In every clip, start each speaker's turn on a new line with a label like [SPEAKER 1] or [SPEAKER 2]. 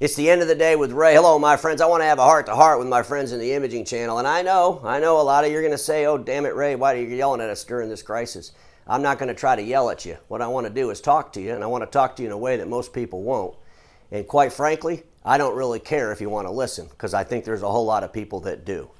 [SPEAKER 1] It's the end of the day with Ray. Hello, my friends. I want to have a heart-to-heart with my friends in the imaging channel. And I know a lot of you are going to say, oh, damn it, Ray, why are you yelling at us during this crisis? I'm not going to try to yell at you. What I want to do is talk to you, and I want to talk to you in a way that most people won't. And quite frankly, I don't really care if you want to listen, because I think there's a whole lot of people that do.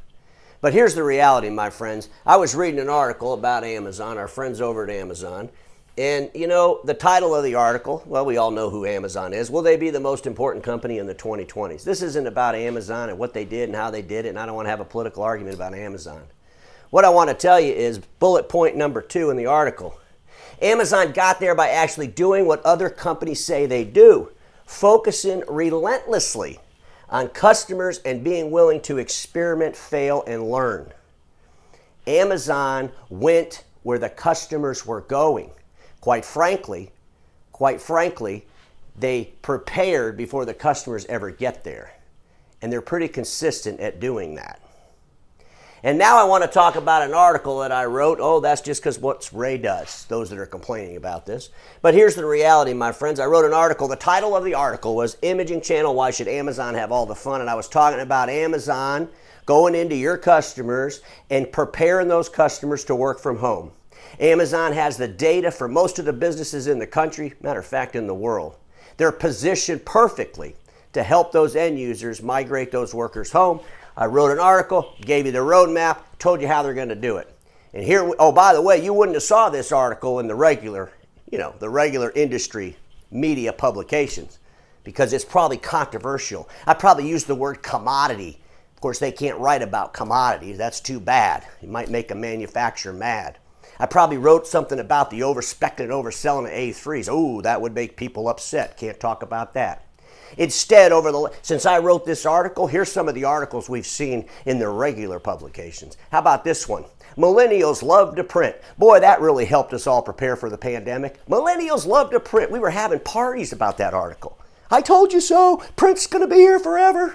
[SPEAKER 1] But here's the reality, my friends. I was reading an article about Amazon, our friends over at Amazon. And, you know, the title of the article, well, we all know who Amazon is. Will they be the most important company in the 2020s? This isn't about Amazon and what they did and how they did it, and I don't want to have a political argument about Amazon. What I want to tell you is bullet point number 2 in the article. Amazon got there by actually doing what other companies say they do, focusing relentlessly on customers and being willing to experiment, fail, and learn. Amazon went where the customers were going. Quite frankly, they prepared before the customers ever get there. And they're pretty consistent at doing that. And now I want to talk about an article that I wrote. Oh, that's just because what Ray does, those that are complaining about this. But here's the reality, my friends. I wrote an article. The title of the article was Imaging Channel, Why Should Amazon Have All the Fun? And I was talking about Amazon going into your customers and preparing those customers to work from home. Amazon has the data for most of the businesses in the country, matter of fact, in the world. They're positioned perfectly to help those end users migrate those workers home. I wrote an article, gave you the roadmap, told you how they're going to do it. And here, oh, by the way, you wouldn't have saw this article in the regular industry media publications because it's probably controversial. I probably used the word commodity. Of course, they can't write about commodities. That's too bad. It might make a manufacturer mad. I probably wrote something about the overspecting and overselling of A3s. Oh, that would make people upset. Can't talk about that. Instead, since I wrote this article, here's some of the articles we've seen in the regular publications. How about this one? Millennials love to print. Boy, that really helped us all prepare for the pandemic. Millennials love to print. We were having parties about that article. I told you so. Print's going to be here forever.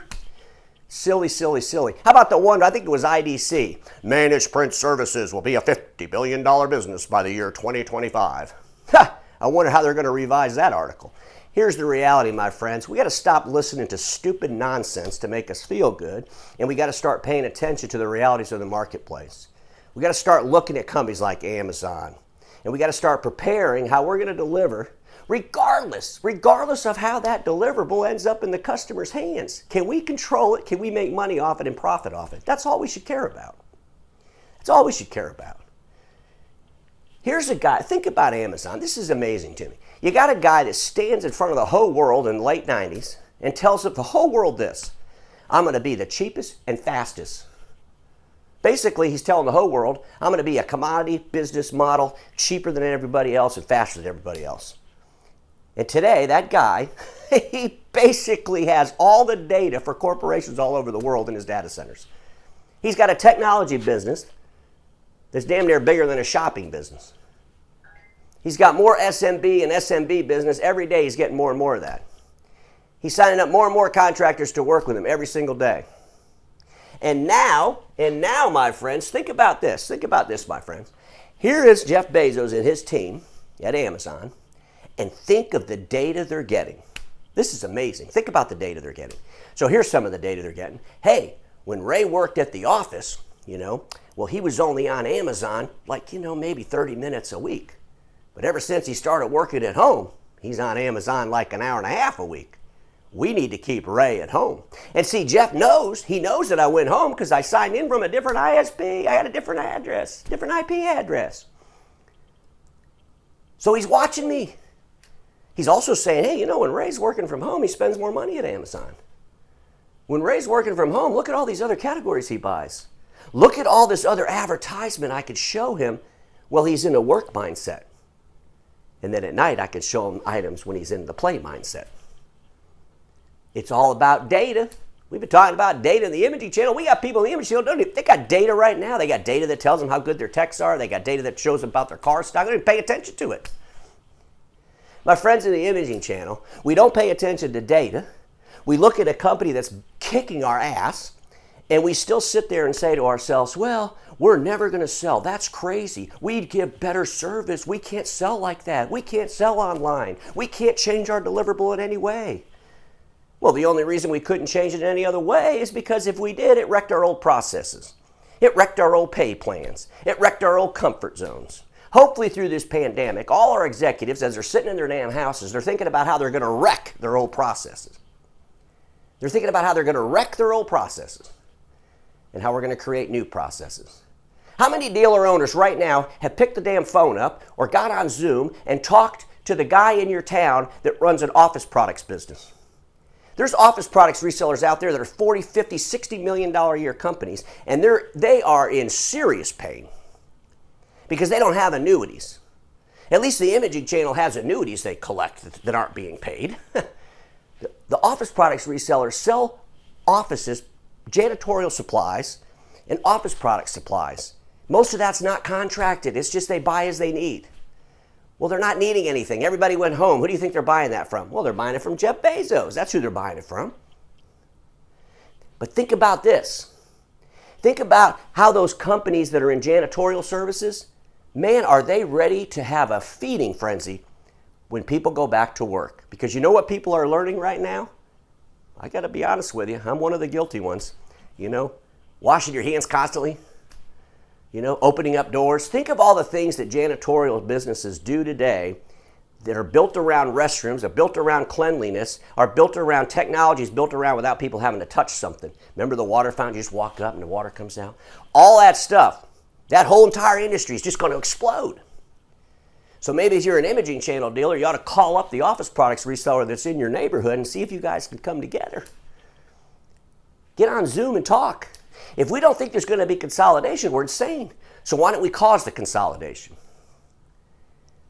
[SPEAKER 1] Silly, silly, silly. How about the one, I think it was IDC. Managed print services will be a $50 billion business by the year 2025. Ha! I wonder how they're going to revise that article. Here's the reality, my friends. We got to stop listening to stupid nonsense to make us feel good, and we got to start paying attention to the realities of the marketplace. We got to start looking at companies like Amazon, and we got to start preparing how we're going to deliver regardless of how that deliverable ends up in the customer's hands. Can we control it? Can we make money off it and profit off it? That's all we should care about. That's all we should care about. Here's a guy, think about Amazon. This is amazing to me. You got a guy that stands in front of the whole world in the late 90s and tells the whole world this: I'm going to be the cheapest and fastest. Basically, he's telling the whole world, I'm going to be a commodity business model, cheaper than everybody else and faster than everybody else. And today, that guy, he basically has all the data for corporations all over the world in his data centers. He's got a technology business that's damn near bigger than a shopping business. He's got more SMB and SMB business. Every day he's getting more and more of that. He's signing up more and more contractors to work with him every single day. And now, my friends, think about this. Think about this, my friends. Here is Jeff Bezos and his team at Amazon. And think of the data they're getting. This is amazing. Think about the data they're getting. So here's some of the data they're getting. Hey, when Ray worked at the office, well, he was only on Amazon maybe 30 minutes a week. But ever since he started working at home, he's on Amazon like an hour and a half a week. We need to keep Ray at home. And see, Jeff knows, he knows that I went home because I signed in from a different ISP. I had a different address, different IP address. So he's watching me. He's also saying, hey, when Ray's working from home, he spends more money at Amazon. When Ray's working from home, look at all these other categories he buys. Look at all this other advertisement I could show him while he's in a work mindset. And then at night, I could show him items when he's in the play mindset. It's all about data. We've been talking about data in the imaging channel. We got people in the imaging channel, they got data right now. They got data that tells them how good their techs are. They got data that shows them about their car stock. They don't pay attention to it. My friends in the imaging channel, we don't pay attention to data. We look at a company that's kicking our ass, and we still sit there and say to ourselves, well, we're never going to sell. That's crazy. We'd give better service. We can't sell like that. We can't sell online. We can't change our deliverable in any way. Well, the only reason we couldn't change it any other way is because if we did, it wrecked our old processes. It wrecked our old pay plans. It wrecked our old comfort zones. Hopefully through this pandemic, all our executives, as they're sitting in their damn houses, they're thinking about how they're going to wreck their old processes. They're thinking about how they're going to wreck their old processes and how we're going to create new processes. How many dealer owners right now have picked the damn phone up or got on Zoom and talked to the guy in your town that runs an office products business? There's office products resellers out there that are $40, $50, $60 million a year companies, and they are in serious pain because they don't have annuities. At least the imaging channel has annuities they collect that aren't being paid. The office products resellers sell offices, janitorial supplies, and office product supplies. Most of that's not contracted. It's just they buy as they need. Well, they're not needing anything. Everybody went home. Who do you think they're buying that from? Well, they're buying it from Jeff Bezos. That's who they're buying it from. But think about this. Think about how those companies that are in janitorial services, man, are they ready to have a feeding frenzy when people go back to work? Because you know what people are learning right now? I got to be honest with you. I'm one of the guilty ones. Washing your hands constantly. Opening up doors. Think of all the things that janitorial businesses do today that are built around restrooms, are built around cleanliness, are built around technologies, built around without people having to touch something. Remember the water fountain? You just walk up and the water comes out. All that stuff, that whole entire industry is just going to explode. So maybe if you're an imaging channel dealer, you ought to call up the office products reseller that's in your neighborhood and see if you guys can come together. Get on Zoom and talk. If we don't think there's going to be consolidation, we're insane. So why don't we cause the consolidation?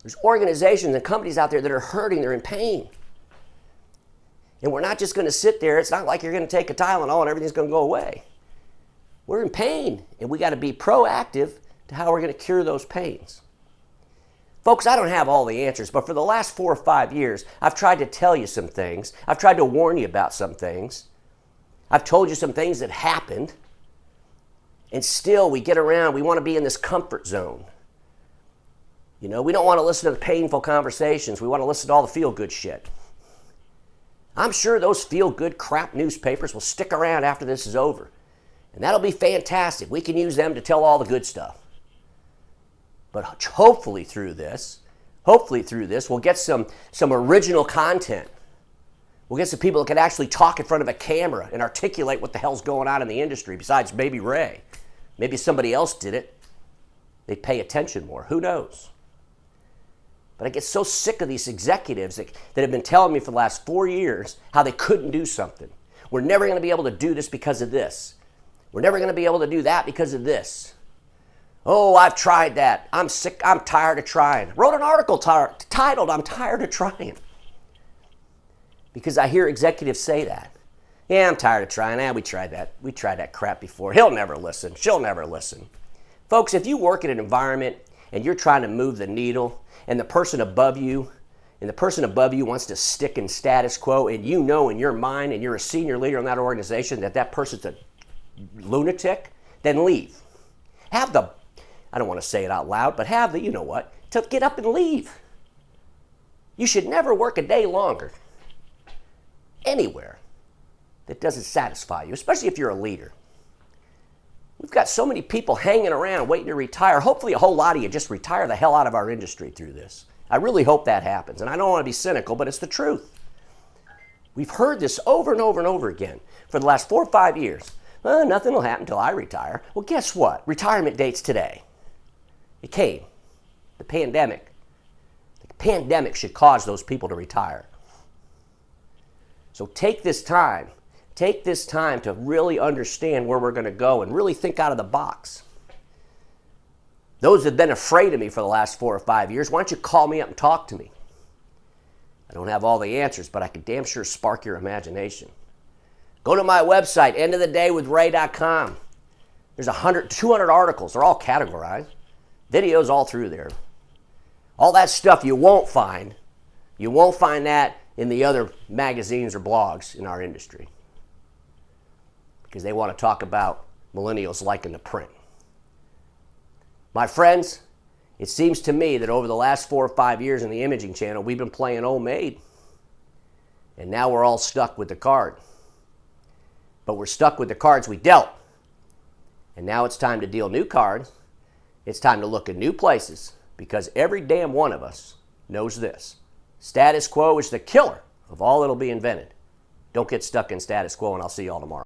[SPEAKER 1] There's organizations and companies out there that are hurting, they're in pain. And we're not just going to sit there. It's not like you're going to take a Tylenol and everything's going to go away. We're in pain, and we got to be proactive to how we're going to cure those pains. Folks, I don't have all the answers, but for the last 4 or 5 years, I've tried to tell you some things. I've tried to warn you about some things. I've told you some things that happened. And still, we get around, we want to be in this comfort zone. We don't want to listen to the painful conversations. We want to listen to all the feel-good shit. I'm sure those feel-good crap newspapers will stick around after this is over. And that'll be fantastic. We can use them to tell all the good stuff. But hopefully through this, we'll get some original content. We'll get some people that can actually talk in front of a camera and articulate what the hell's going on in the industry besides maybe Ray. Maybe somebody else did it. They'd pay attention more. Who knows? But I get so sick of these executives that have been telling me for the last 4 years how they couldn't do something. We're never going to be able to do this because of this. We're never going to be able to do that because of this. Oh, I've tried that. I'm sick. I'm tired of trying. Wrote an article titled, I'm tired of trying. Because I hear executives say that. Yeah, I'm tired of trying. We tried that. We tried that crap before. He'll never listen. She'll never listen. Folks, if you work in an environment and you're trying to move the needle and the person above you wants to stick in status quo and you know in your mind and you're a senior leader in that organization that person's a lunatic, then leave. I don't want to say it out loud, but have the, to get up and leave. You should never work a day longer anywhere that doesn't satisfy you, especially if you're a leader. We've got so many people hanging around waiting to retire. Hopefully a whole lot of you just retire the hell out of our industry through this. I really hope that happens. And I don't want to be cynical, but it's the truth. We've heard this over and over and over again for the last 4 or 5 years. Nothing will happen until I retire. Well, guess what? Retirement date's today. It came. The pandemic. The pandemic should cause those people to retire. So take this time to really understand where we're going to go and really think out of the box. Those that have been afraid of me for the last 4 or 5 years, why don't you call me up and talk to me? I don't have all the answers, but I can damn sure spark your imagination. Go to my website, endofthedaywithray.com. There's 200 articles. They're all categorized. Videos all through there. All that stuff you won't find. You won't find that in the other magazines or blogs in our industry. Because they want to talk about millennials liking to print. My friends, it seems to me that over the last 4 or 5 years in the imaging channel, we've been playing old maid. And now we're all stuck with the card. But we're stuck with the cards we dealt. And now it's time to deal new cards. It's time to look at new places, because every damn one of us knows this. Status quo is the killer of all that'll be invented. Don't get stuck in status quo, and I'll see you all tomorrow.